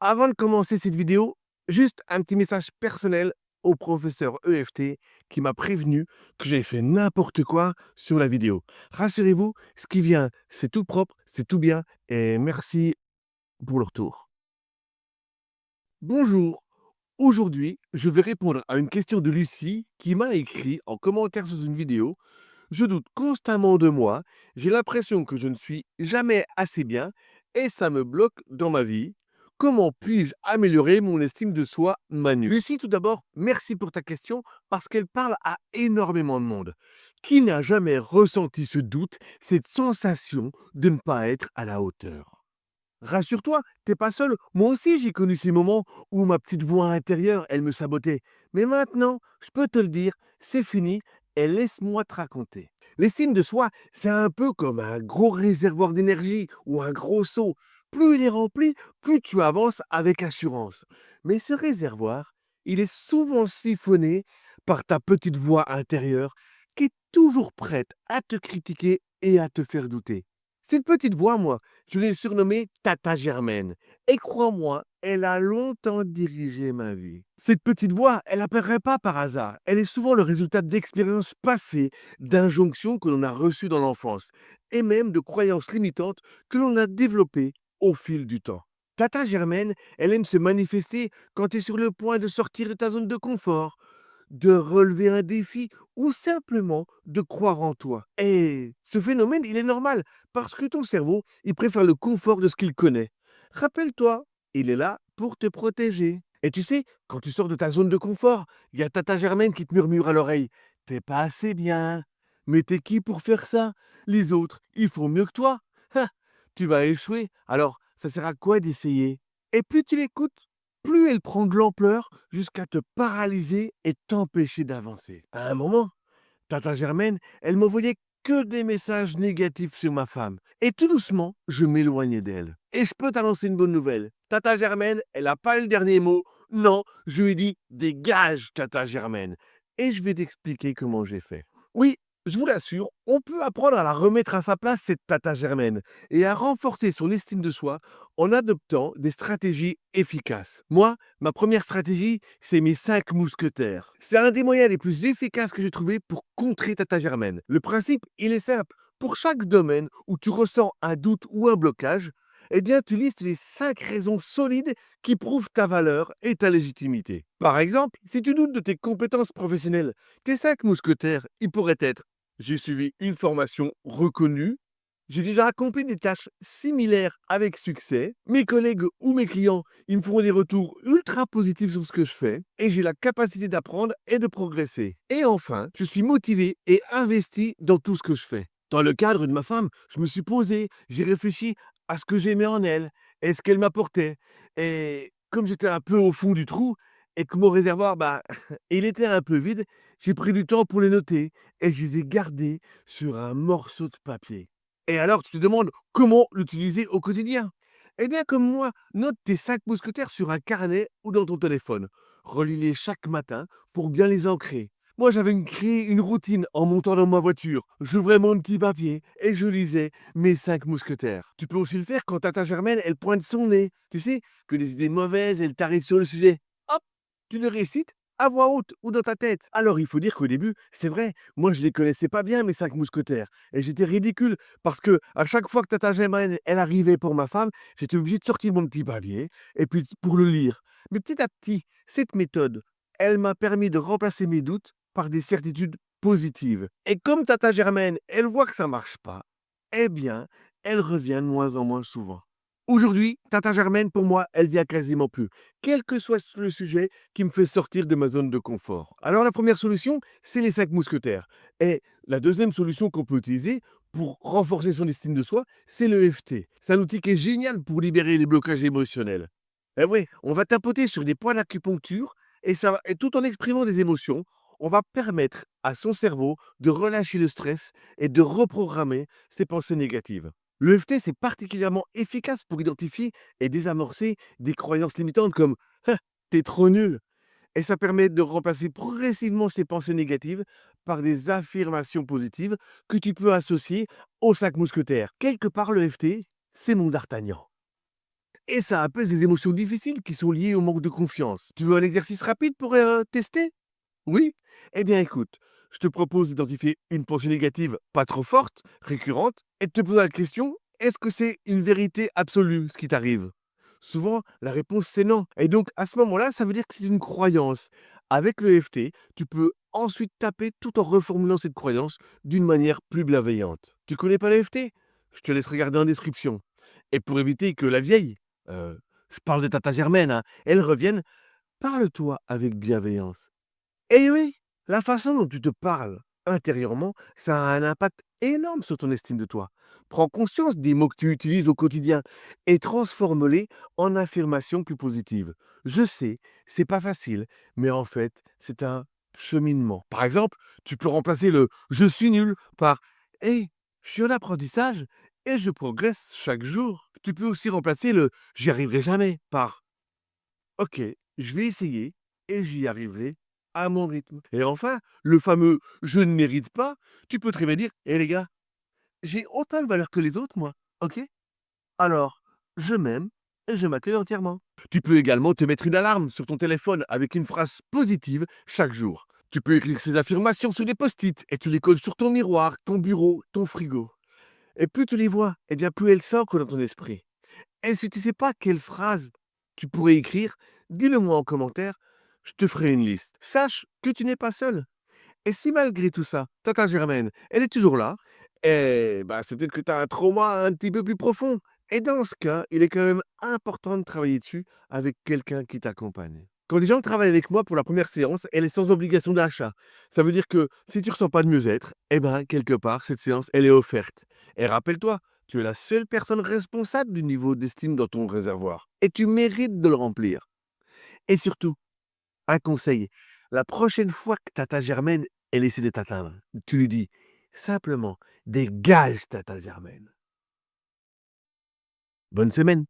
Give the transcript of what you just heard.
Avant de commencer cette vidéo, juste un petit message personnel au professeur EFT qui m'a prévenu que j'avais fait n'importe quoi sur la vidéo. Rassurez-vous, ce qui vient, c'est tout propre, c'est tout bien et merci pour le retour. Bonjour, aujourd'hui, je vais répondre à une question de Lucie qui m'a écrit en commentaire sous une vidéo. Je doute constamment de moi, j'ai l'impression que je ne suis jamais assez bien et ça me bloque dans ma vie. Comment puis-je améliorer mon estime de soi, Manu? Lucie, tout d'abord, merci pour ta question parce qu'elle parle à énormément de monde. Qui n'a jamais ressenti ce doute, cette sensation de ne pas être à la hauteur? Rassure-toi, t'es pas seul. Moi aussi, j'ai connu ces moments où ma petite voix intérieure, elle me sabotait. Mais maintenant, je peux te le dire, c'est fini et laisse-moi te raconter. L'estime de soi, c'est un peu comme un gros réservoir d'énergie ou un gros seau. Plus il est rempli, plus tu avances avec assurance. Mais ce réservoir, il est souvent siphonné par ta petite voix intérieure qui est toujours prête à te critiquer et à te faire douter. Cette petite voix, moi, je l'ai surnommée Tata Germaine. Et crois-moi, elle a longtemps dirigé ma vie. Cette petite voix, elle n'apparaît pas par hasard. Elle est souvent le résultat d'expériences passées, d'injonctions que l'on a reçues dans l'enfance, et même de croyances limitantes que l'on a développées au fil du temps. Tata Germaine, elle aime se manifester quand tu es sur le point de sortir de ta zone de confort, de relever un défi ou simplement de croire en toi. Et ce phénomène, il est normal parce que ton cerveau, il préfère le confort de ce qu'il connaît. Rappelle-toi, il est là pour te protéger. Et tu sais, quand tu sors de ta zone de confort, il y a Tata Germaine qui te murmure à l'oreille: T'es pas assez bien. Mais t'es qui pour faire ça? Les autres, ils font mieux que toi. Ha, tu vas échouer. Alors, ça sert à quoi d'essayer? Et plus tu l'écoutes, plus elle prend de l'ampleur jusqu'à te paralyser et t'empêcher d'avancer. À un moment, Tata Germaine, elle m'envoyait que des messages négatifs sur ma femme. Et tout doucement, je m'éloignais d'elle. Et je peux t'annoncer une bonne nouvelle. Tata Germaine, elle n'a pas eu le dernier mot. Non, je lui ai dit dégage, Tata Germaine. Et je vais t'expliquer comment j'ai fait. Oui, je vous l'assure, on peut apprendre à la remettre à sa place, cette Tata Germaine, et à renforcer son estime de soi en adoptant des stratégies efficaces. Moi, ma première stratégie, c'est mes 5 mousquetaires. C'est un des moyens les plus efficaces que j'ai trouvé pour contrer Tata Germaine. Le principe, il est simple. Pour chaque domaine où tu ressens un doute ou un blocage, eh bien, tu listes les 5 raisons solides qui prouvent ta valeur et ta légitimité. Par exemple, si tu doutes de tes compétences professionnelles, tes 5 mousquetaires, ils pourraient être: j'ai suivi une formation reconnue, j'ai déjà accompli des tâches similaires avec succès. Mes collègues ou mes clients, ils me font des retours ultra positifs sur ce que je fais. Et j'ai la capacité d'apprendre et de progresser. Et enfin, je suis motivé et investi dans tout ce que je fais. Dans le cadre de ma femme, je me suis posé, j'ai réfléchi à ce que j'aimais en elle et ce qu'elle m'apportait. Et comme j'étais un peu au fond du trou et que mon réservoir, bah, il était un peu vide, j'ai pris du temps pour les noter et je les ai gardés sur un morceau de papier. Et alors, tu te demandes comment l'utiliser au quotidien? Eh bien, comme moi, note tes 5 mousquetaires sur un carnet ou dans ton téléphone. Relis-les chaque matin pour bien les ancrer. Moi, j'avais créé une routine en montant dans ma voiture. J'ouvrais mon petit papier et je lisais mes 5 mousquetaires. Tu peux aussi le faire quand Tata Germaine, elle pointe son nez. Tu sais, que les idées mauvaises, elles t'arrivent sur le sujet. Hop, tu le récites à voix haute ou dans ta tête. Alors, il faut dire qu'au début, c'est vrai, moi, je les connaissais pas bien, mes 5 mousquetaires. Et j'étais ridicule parce que à chaque fois que Tata Germaine, elle arrivait pour ma femme, j'étais obligé de sortir mon petit papier et puis pour le lire. Mais petit à petit, cette méthode, elle m'a permis de remplacer mes doutes par des certitudes positives. Et comme Tata Germaine, elle voit que ça marche pas, eh bien, elle revient de moins en moins souvent. Aujourd'hui, Tata Germaine, pour moi, elle vient quasiment plus, quel que soit le sujet qui me fait sortir de ma zone de confort. Alors la première solution, c'est les 5 mousquetaires. Et la deuxième solution qu'on peut utiliser pour renforcer son estime de soi, c'est le l'EFT. C'est un outil qui est génial pour libérer les blocages émotionnels. Eh oui, on va tapoter sur des points d'acupuncture et tout en exprimant des émotions, on va permettre à son cerveau de relâcher le stress et de reprogrammer ses pensées négatives. L'EFT, c'est particulièrement efficace pour identifier et désamorcer des croyances limitantes comme «Ah, t'es trop nul». Et ça permet de remplacer progressivement ces pensées négatives par des affirmations positives que tu peux associer aux 5 mousquetaires. Quelque part, l'EFT, c'est mon d'Artagnan. et ça apaise des émotions difficiles qui sont liées au manque de confiance. Tu veux un exercice rapide pour tester? Oui? Eh bien écoute, je te propose d'identifier une pensée négative pas trop forte, récurrente, et de te poser la question, est-ce que c'est une vérité absolue ce qui t'arrive? Souvent, la réponse c'est non. Et donc à ce moment-là, ça veut dire que c'est une croyance. Avec le FT, tu peux ensuite taper tout en reformulant cette croyance d'une manière plus bienveillante. Tu connais pas le FT? Je te laisse regarder en description. Et pour éviter que la vieille, je parle de Tata Germaine, hein, elle revienne, parle-toi avec bienveillance. Et oui, la façon dont tu te parles intérieurement, ça a un impact énorme sur ton estime de toi. Prends conscience des mots que tu utilises au quotidien et transforme-les en affirmations plus positives. Je sais, c'est pas facile, mais en fait, c'est un cheminement. Par exemple, tu peux remplacer le je suis nul par hey, je suis en apprentissage et je progresse chaque jour. Tu peux aussi remplacer le j'y arriverai jamais par OK, je vais essayer et j'y arriverai à mon rythme. Et enfin, le fameux «je ne mérite pas», tu peux très bien dire: «Eh les gars, j'ai autant de valeur que les autres moi, OK? Alors, je m'aime et je m'accueille entièrement». Tu peux également te mettre une alarme sur ton téléphone avec une phrase positive chaque jour. Tu peux écrire ces affirmations sur des post-it et tu les colles sur ton miroir, ton bureau, ton frigo. Et plus tu les vois, et bien plus elles s'ancrent dans ton esprit. Et si tu ne sais pas quelle phrase tu pourrais écrire, dis-le moi en commentaire, je te ferai une liste. Sache que tu n'es pas seul. Et si malgré tout ça, Tata Germaine, elle est toujours là, et bah, c'est peut-être que tu as un trauma un petit peu plus profond. Et dans ce cas, il est quand même important de travailler dessus avec quelqu'un qui t'accompagne. Quand les gens travaillent avec moi pour la première séance, elle est sans obligation d'achat. Ça veut dire que si tu ressens pas de mieux-être, eh ben, quelque part, cette séance, elle est offerte. Et rappelle-toi, tu es la seule personne responsable du niveau d'estime dans ton réservoir. Et tu mérites de le remplir. Et surtout, un conseil, la prochaine fois que Tata Germaine, elle essaie de t'atteindre, tu lui dis simplement: «Dégage Tata Germaine». Bonne semaine.